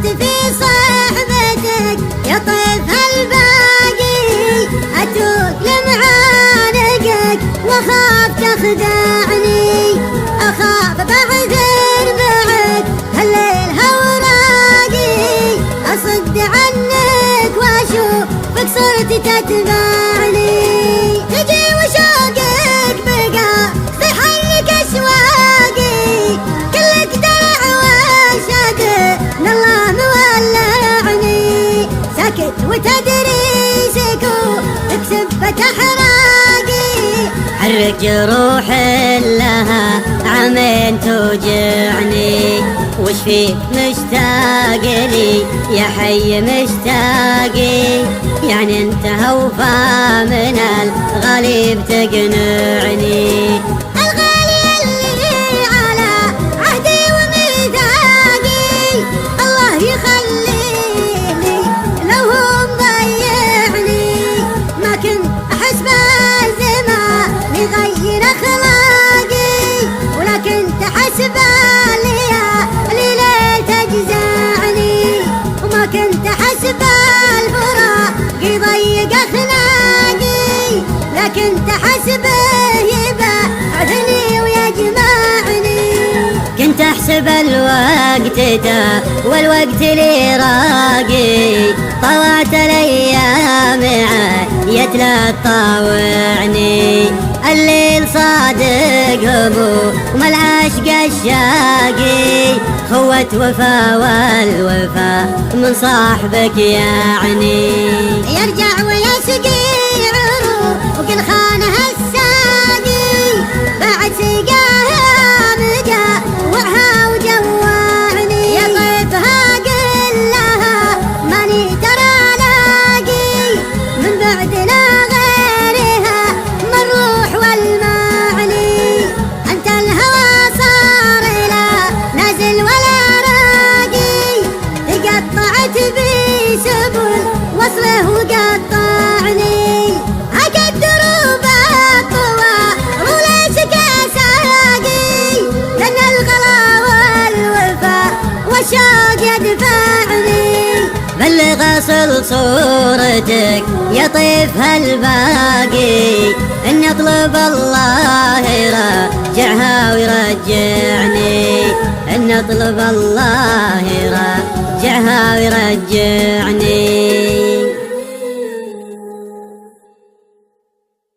صرت في صحبتك يا طيف الباقي، أتوك لمعانقك وأخاف تخدعني، أخاف بعثر بعد هالليل هوراقي، أصد عنك وأشوفك صرت تتبعني، تجي وشوقك بقى في حلك أشواقي، كلك دلع وشاق من الله مولعني، ساكت وتدري سكوتك سبة أحراقي، حرك جروح لها عامين توجعني، وش فيك مشتاق لي يا حي مشتاقي، يعني انت هوفى من الغالي بتقنعني، الغالي اللي على عهدي وميثاقي، الله يخليني لو هو مضيعني، ما كنت احس بالزمان يغير اخلاقي، ولكن تحسب الليالي ليل تجزعني، وما كنت احسب الفراق يضيق اخلاقي، لكن تحسبه يبعثني ويجمعني، كنت احسب الوقت ده والوقت لي راقي، طلعت الايام يتلا تطاوعني، الليل صادق همو وما العشق الشاقي، خوة وفا والوفا من صاحبك يعني، يرجع ويسقي عروق الخانه الساقي، بعد سقاها مجوعها وجوعني، يا طيفها قل لها ماني ترى لاقي، من بعدنا غيرها ما الروح والمعني، انت الهوى صار لا نازل ولا راقي، تقطعت بي سبل وصله وقطعني، عقد دروب الطوى وليش كاساقي، لان الغلا والوفا والشوق يدفعني، بلغ اصل صورتك يا طيف هالباقي، اني اطلب الله يرجعها ويرجعني، اني اطلب الله يرجعها ويرجعني.